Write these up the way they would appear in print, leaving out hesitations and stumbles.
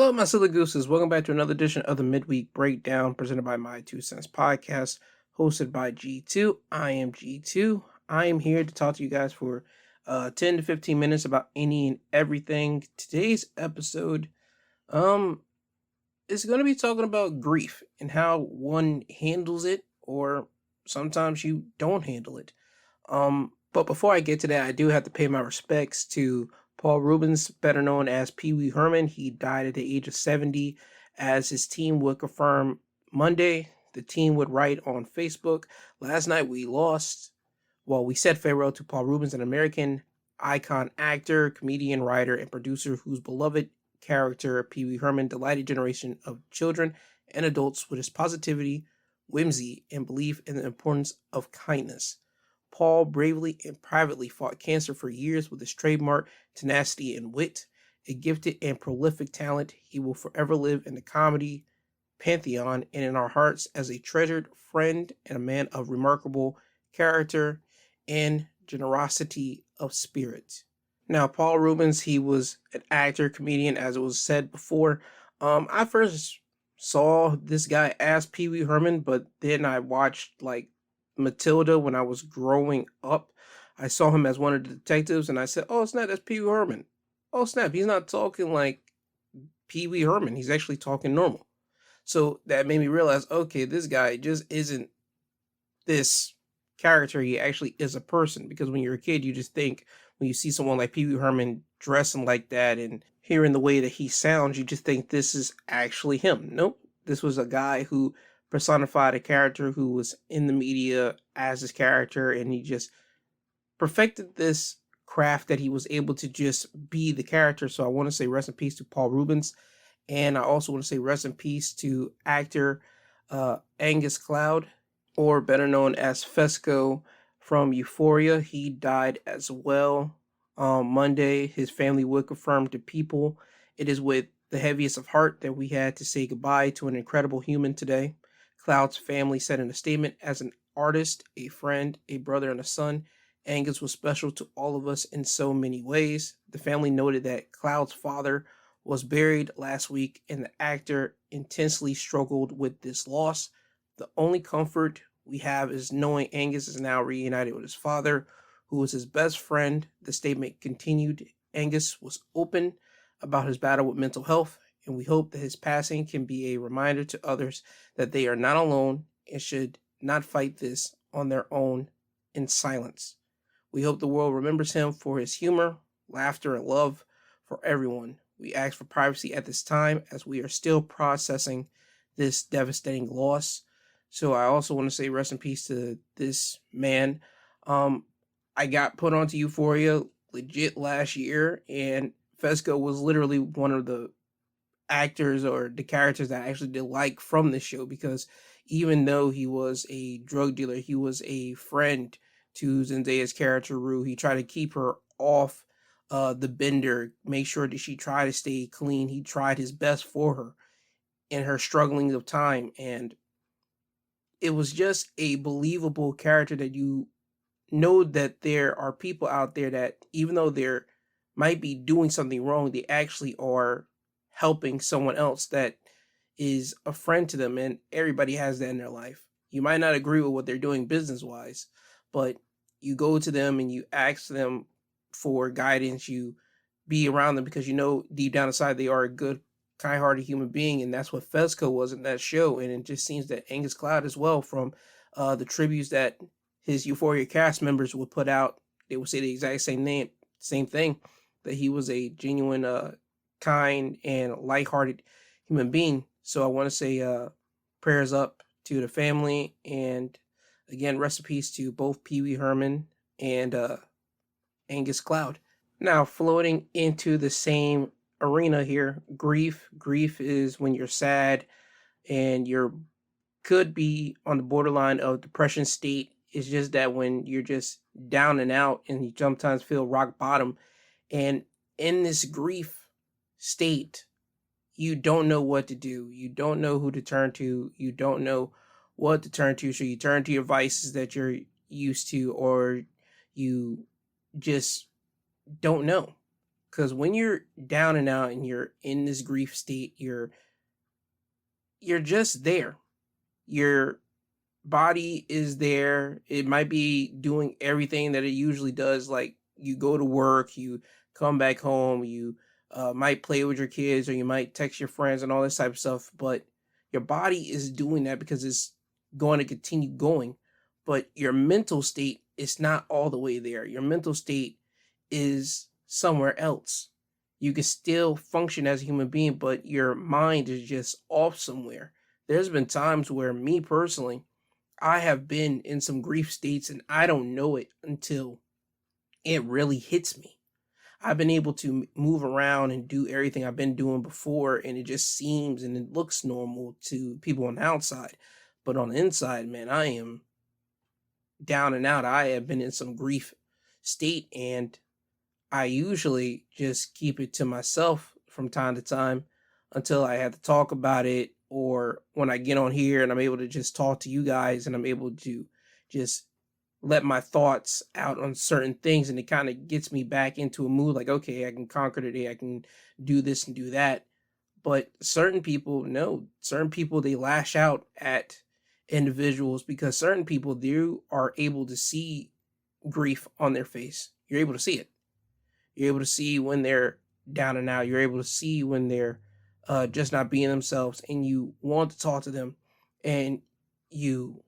Hello, my silly gooses. Welcome back to another edition of the Midweek Breakdown presented by My Two Cents Podcast, hosted by G2. I am G2. I am here to talk to you guys for 10 to 15 minutes about any and everything. Today's episode is going to be talking about grief and how one handles it, or sometimes you don't handle it. But before I get to that, I do have to pay my respects to Paul Reubens, better known as Pee Wee Herman. He died at the age of 70, as his team would confirm Monday. The team would write on Facebook, "Last night we lost." Well, we said farewell to Paul Reubens, an American icon, actor, comedian, writer, and producer whose beloved character, Pee Wee Herman, delighted generation of children and adults with his positivity, whimsy, and belief in the importance of kindness. Paul bravely and privately fought cancer for years with his trademark tenacity and wit. A gifted and prolific talent, he will forever live in the comedy pantheon and in our hearts as a treasured friend and a man of remarkable character and generosity of spirit. Now, Paul Reubens, he was an actor, comedian, as it was said before. I first saw this guy as Pee Wee Herman, but then I watched Matilda when I was growing up. I saw him as one of the detectives, and I said, "Oh snap, that's Pee Wee Herman. Oh snap, he's not talking like Pee Wee Herman. He's actually talking normal." So that made me realize, okay, this guy just isn't this character. He actually is a person. Because when you're a kid, you just think, when you see someone like Pee Wee Herman dressing like that and hearing the way that he sounds, you just think this is actually him. Nope, this was a guy who personified a character who was in the media as his character, and he just perfected this craft that he was able to just be the character. So I want to say rest in peace to Paul Reubens, and I also want to say rest in peace to actor Angus Cloud, or better known as Fesco from Euphoria. He died as well on Monday. His family would confirm to People. It is with the heaviest of heart that we had to say goodbye to an incredible human today. Cloud's family said in a statement, "As an artist, a friend, a brother, and a son, Angus was special to all of us in so many ways." The family noted that Cloud's father was buried last week, and the actor intensely struggled with this loss. "The only comfort we have is knowing Angus is now reunited with his father, who was his best friend." The statement continued. Angus was open about his battle with mental health, and we hope that his passing can be a reminder to others that they are not alone and should not fight this on their own in silence. We hope the world remembers him for his humor, laughter, and love for everyone. We ask for privacy at this time as we are still processing this devastating loss. So I also want to say rest in peace to this man. I got put onto Euphoria legit last year, and Fesco was literally one of the actors or the characters that I actually did like from this show, because even though he was a drug dealer, he was a friend to Zendaya's character Rue. He tried to keep her off the bender, make sure that she tried to stay clean. He tried his best for her in her struggling of time, and it was just a believable character that you know that there are people out there that, even though they're might be doing something wrong, they actually are helping someone else that is a friend to them, and everybody has that in their life. You might not agree with what they're doing business wise, but you go to them and you ask them for guidance. You be around them because you know deep down inside they are a good, kind-hearted human being, and that's what Fesco was in that show. And it just seems that Angus Cloud as well, from the tributes that his Euphoria cast members would put out, they would say the exact same thing, that he was a genuine, kind, and lighthearted human being. So I want to say prayers up to the family, and again, rest in peace to both Pee Wee Herman and Angus Cloud. Now, floating into the same arena here, grief. Grief is when you're sad and you're could be on the borderline of depression state. It's just that when you're just down and out and you sometimes feel rock bottom, and in this grief state, you don't know what to do. You don't know who to turn to. You don't know what to turn to. So you turn to your vices that you're used to, or you just don't know. Because when you're down and out and you're in this grief state, you're just there. Your body is there. It might be doing everything that it usually does. Like you go to work, you come back home, you might play with your kids, or you might text your friends and all this type of stuff. But your body is doing that because it's going to continue going. But your mental state is not all the way there. Your mental state is somewhere else. You can still function as a human being, but your mind is just off somewhere. There's been times where me personally, I have been in some grief states and I don't know it until it really hits me. I've been able to move around and do everything I've been doing before, and it just seems and it looks normal to people on the outside. But on the inside, man, I am down and out. I have been in some grief state, and I usually just keep it to myself from time to time until I have to talk about it, or when I get on here and I'm able to just talk to you guys and I'm able to just let my thoughts out on certain things, and it kind of gets me back into a mood like, okay, I can conquer today, I can do this and do that. But certain people, no, certain people, they lash out at individuals because certain people, they are able to see grief on their face. You're able to see it. You're able to see when they're down and out. You're able to see when they're just not being themselves, and you want to talk to them, and you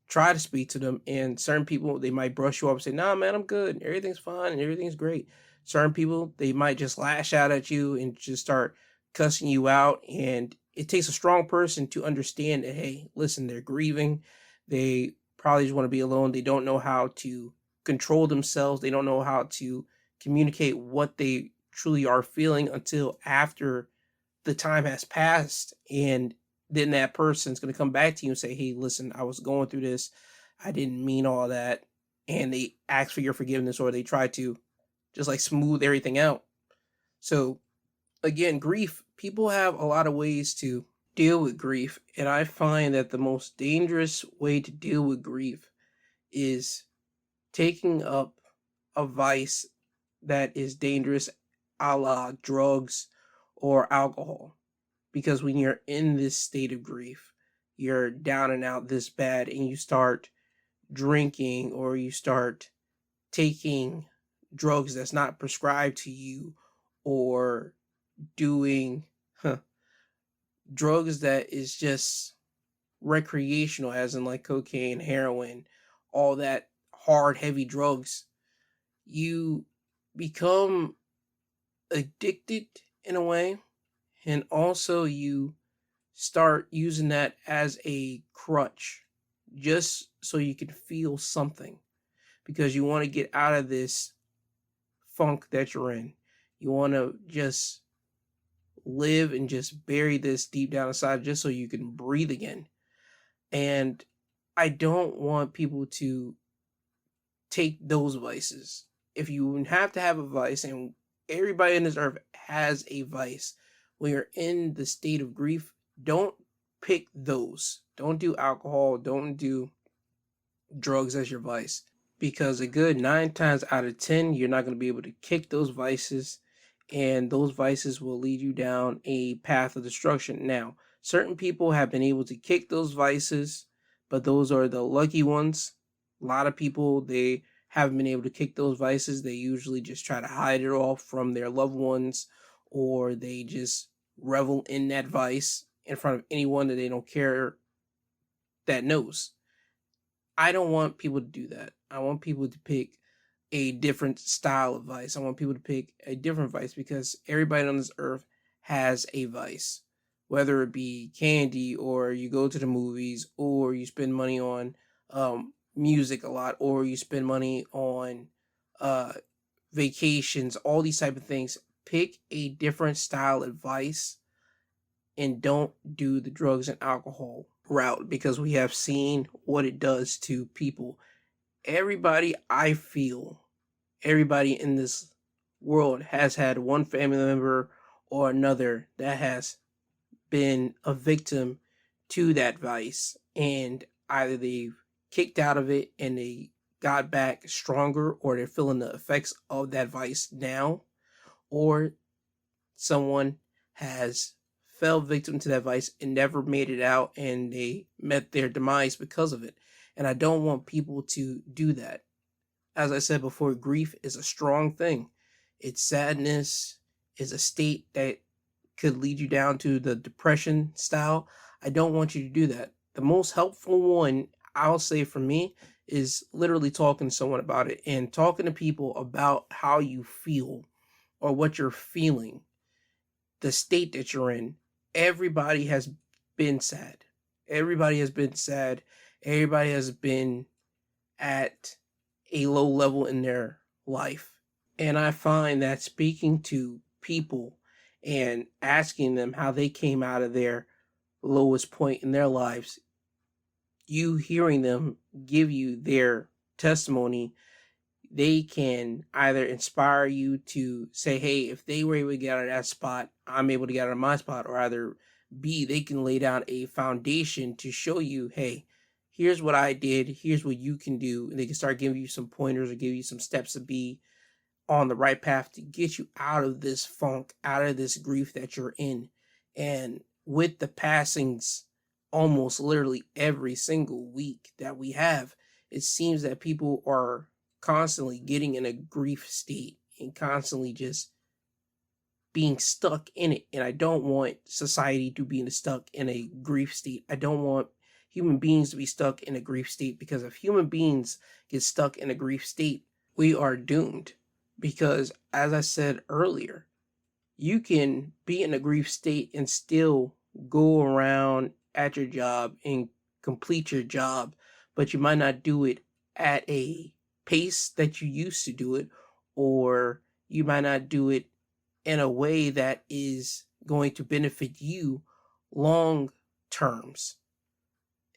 try to speak to them. And certain people, they might brush you off and say, "Nah, man, I'm good. Everything's fine and everything's great." Certain people, they might just lash out at you and just start cussing you out. And it takes a strong person to understand that, hey, listen, they're grieving. They probably just want to be alone. They don't know how to control themselves. They don't know how to communicate what they truly are feeling until after the time has passed, and then that person's going to come back to you and say, "Hey, listen, I was going through this. I didn't mean all that." And they ask for your forgiveness, or they try to just like smooth everything out. So again, grief, people have a lot of ways to deal with grief, and I find that the most dangerous way to deal with grief is taking up a vice that is dangerous, a la drugs or alcohol. Because when you're in this state of grief, you're down and out this bad, and you start drinking or you start taking drugs that's not prescribed to you, or doing drugs that is just recreational, as in like cocaine, heroin, all that hard, heavy drugs, you become addicted in a way. And also, you start using that as a crutch just so you can feel something, because you want to get out of this funk that you're in. You want to just live and just bury this deep down inside just so you can breathe again. And I don't want people to take those vices. If you have to have a vice, and everybody in this earth has a vice, when you're in the state of grief, don't pick those. Don't do alcohol. Don't do drugs as your vice. Because a good 9 times out of 10, you're not going to be able to kick those vices, and those vices will lead you down a path of destruction. Now, certain people have been able to kick those vices, but those are the lucky ones. A lot of people, they haven't been able to kick those vices. They usually just try to hide it off from their loved ones, or they just revel in that vice in front of anyone that they don't care that knows. I don't want people to do that. I want people to pick a different style of vice. I want people to pick a different vice, because everybody on this earth has a vice. Whether it be candy, or you go to the movies, or you spend money on music a lot, or you spend money on uh, vacations, all these type of things. Pick a different style of vice, and don't do the drugs and alcohol route, because we have seen what it does to people. Everybody, I feel, everybody in this world has had one family member or another that has been a victim to that vice, and either they've kicked out of it and they got back stronger, or they're feeling the effects of that vice now, or someone has fell victim to that vice and never made it out, and they met their demise because of it. And I don't want people to do that. As I said before, grief is a strong thing. It's sadness, is a state that could lead you down to the depression style. I don't want you to do that. The most helpful one, I'll say for me, is literally talking to someone about it and talking to people about how you feel or what you're feeling, the state that you're in. Everybody has been sad. Everybody has been sad. Everybody has been at a low level in their life. And I find that speaking to people and asking them how they came out of their lowest point in their lives, you hearing them give you their testimony, they can either inspire you to say, hey, if they were able to get out of that spot, I'm able to get out of my spot, or either B, they can lay down a foundation to show you, hey, here's what I did, here's what you can do, and they can start giving you some pointers or give you some steps to be on the right path to get you out of this funk, out of this grief that you're in. And with the passings almost literally every single week that we have, it seems that people are constantly getting in a grief state and constantly just being stuck in it. And I don't want society to be stuck in a grief state. I don't want human beings to be stuck in a grief state, because if human beings get stuck in a grief state, we are doomed. Because as I said earlier, you can be in a grief state and still go around at your job and complete your job, but you might not do it at a pace that you used to do it, or you might not do it in a way that is going to benefit you long terms.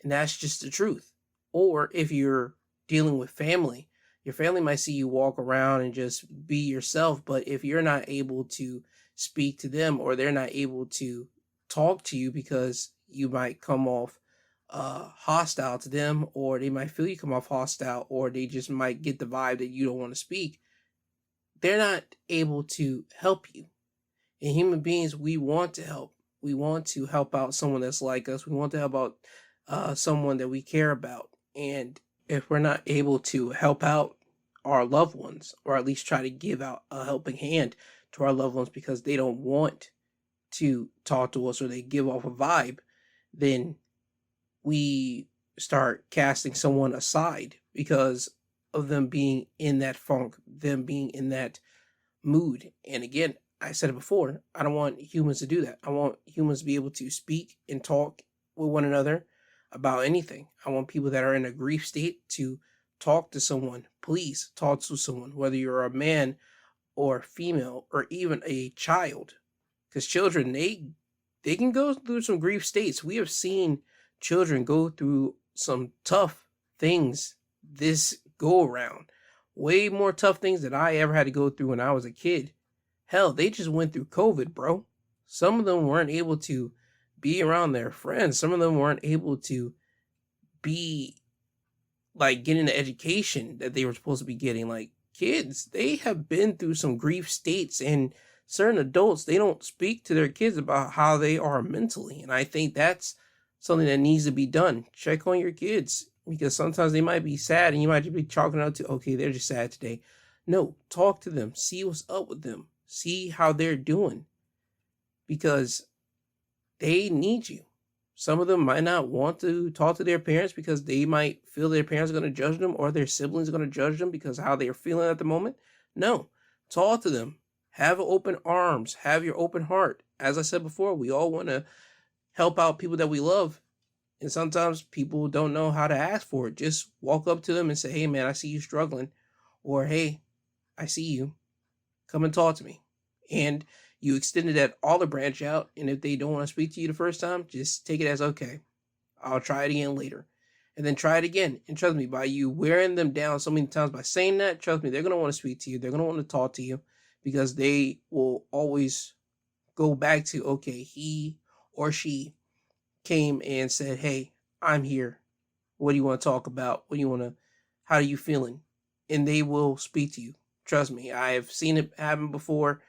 And that's just the truth. Or if you're dealing with family, your family might see you walk around and just be yourself, but if you're not able to speak to them, or they're not able to talk to you because you might come off hostile to them, or they might feel you come off hostile, or they just might get the vibe that you don't want to speak, they're not able to help you. And human beings, we want to help. We want to help out someone that's like us. We want to help out someone that we care about. And if we're not able to help out our loved ones, or at least try to give out a helping hand to our loved ones because they don't want to talk to us, or they give off a vibe, then we start casting someone aside because of them being in that funk, them being in that mood. And again, I said it before, I don't want humans to do that. I want humans to be able to speak and talk with one another about anything. I want people that are in a grief state to talk to someone. Please talk to someone, whether you're a man or female or even a child. Because children, they can go through some grief states. We have seen children go through some tough things this go around. Way more tough things than I ever had to go through when I was a kid. Hell, they just went through COVID, bro. Some of them weren't able to be around their friends. Some of them weren't able to be like getting the education that they were supposed to be getting. Like kids, they have been through some grief states, and certain adults, they don't speak to their kids about how they are mentally. And I think that's something that needs to be done. Check on your kids, because sometimes they might be sad and you might just be chalking out to, okay, they're just sad today. No, talk to them. See what's up with them. See how they're doing, because they need you. Some of them might not want to talk to their parents because they might feel their parents are going to judge them, or their siblings are going to judge them because of how they're feeling at the moment. No, talk to them. Have open arms. Have your open heart. As I said before, we all want to help out people that we love. And sometimes people don't know how to ask for it. Just walk up to them and say, hey, man, I see you struggling. Or, hey, I see you. Come and talk to me. And you extended that olive branch out. And if they don't want to speak to you the first time, just take it as, okay, I'll try it again later. And then try it again. And trust me, by you wearing them down so many times, by saying that, trust me, they're going to want to speak to you. They're going to want to talk to you, because they will always go back to, okay, he or she came and said, hey, I'm here. What do you want to talk about? How are you feeling? And they will speak to you. Trust me, I have seen it happen before,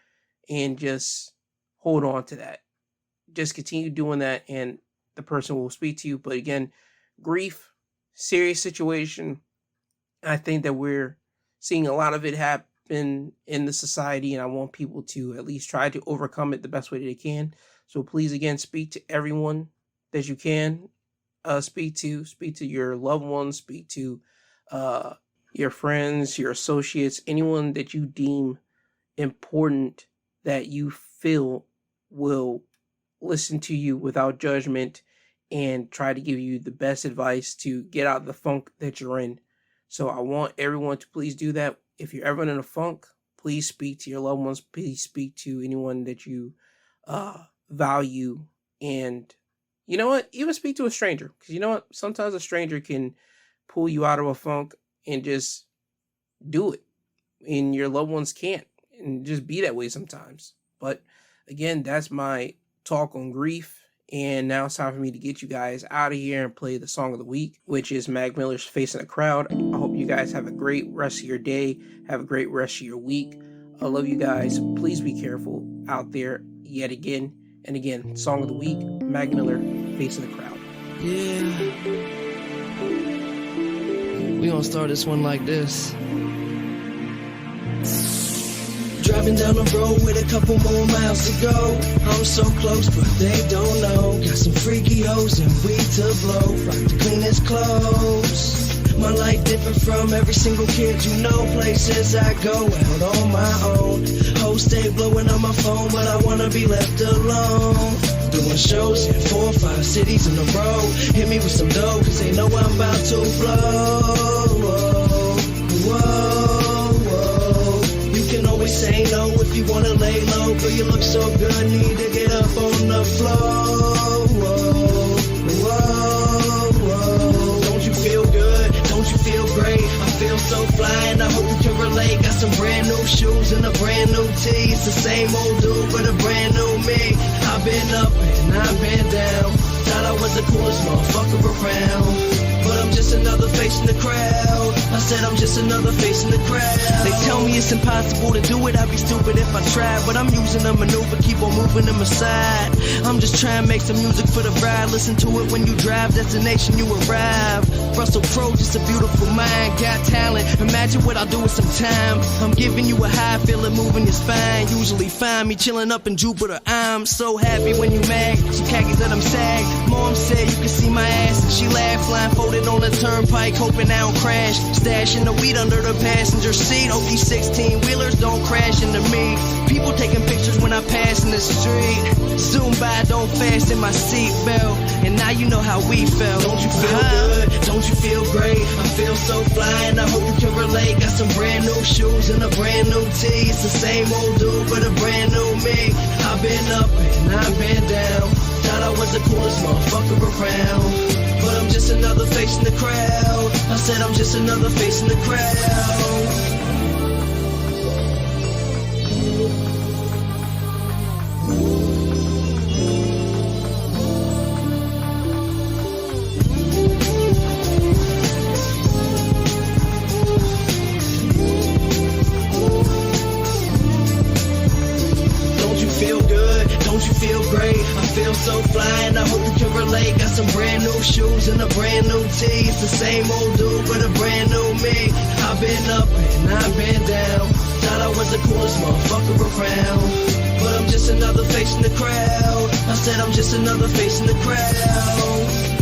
and just hold on to that. Just continue doing that, and the person will speak to you. But again, grief, serious situation. I think that we're seeing a lot of it happen in the society, and I want people to at least try to overcome it the best way that they can. So please, again, speak to everyone that you can. Speak to your loved ones, speak to your friends, your associates, anyone that you deem important, that you feel will listen to you without judgment and try to give you the best advice to get out of the funk that you're in. So I want everyone to please do that. If you're ever in a funk, please speak to your loved ones. Please speak to anyone that you value. And you know what? Even speak to a stranger. Because you know what? Sometimes a stranger can pull you out of a funk and just do it. And your loved ones can't. And just be that way sometimes. But again, that's my talk on grief. And now it's time for me to get you guys out of here and play the song of the week, which is Mac Miller's Facing the Crowd. I hope you guys have a great rest of your day. Have a great rest of your week. I love you guys. Please be careful out there yet again. And again, song of the week, Mac Miller, Facing the Crowd. Yeah. We gonna start this one like this. Driving down the road with a couple more miles to go. I'm so close, but they don't know. Got some freaky hoes and weed to blow. Rock the cleanest clothes. My life different from every single kid you know. Places I go out on my own. Hoes stay blowing on my phone, but I wanna be left alone. Doing shows in 4 or 5 cities in a row. Hit me with some dough, cause they know I'm about to blow. Whoa. You can always say no if you wanna lay low. Girl, you look so good, need to get up on the floor. Whoa. Don't you feel good? Don't you feel great? I feel so fly and I hope you can relate. Got some brand new shoes and a brand new tee. It's the same old dude but a brand new me. I've been up and I've been down. Thought I was the coolest motherfucker around. But I'm just another face in the crowd. I said I'm just another face in the crowd. They tell me it's impossible to do it. I'd be stupid if I tried. But I'm using a maneuver, keep on moving them aside. I'm just trying to make some music for the ride. Listen to it when you drive, destination you arrive. Russell Crowe, just a beautiful mind. Got talent, imagine what I'll do with some time. I'm giving you a high, feel it moving your spine. Usually find me chilling up in Jupiter. I'm so happy when you mad. Some khakis that I'm sag. Mom said you can see my ass and she laughed, blindfolded on the turnpike, hoping I don't crash. Stashing the weed under the passenger seat. Hope these 16-wheelers don't crash into me. People taking pictures when I pass in the street. Zoom by, don't fasten my seatbelt. And now you know how we felt. Don't you feel good? Don't you feel great? I feel so fly and I hope you can relate. Got some brand new shoes and a brand new tee. It's the same old dude but a brand new me. I've been up and I've been down. Thought I was the coolest motherfucker around. But I'm just another face in the crowd. I said I'm just another face in the crowd. Don't you feel great? I feel so fly and I hope you can relate. Got some brand new shoes and a brand new tee. It's the same old dude but a brand new me. I've been up and I've been down. Thought I was the coolest motherfucker around. But I'm just another face in the crowd. I said I'm just another face in the crowd.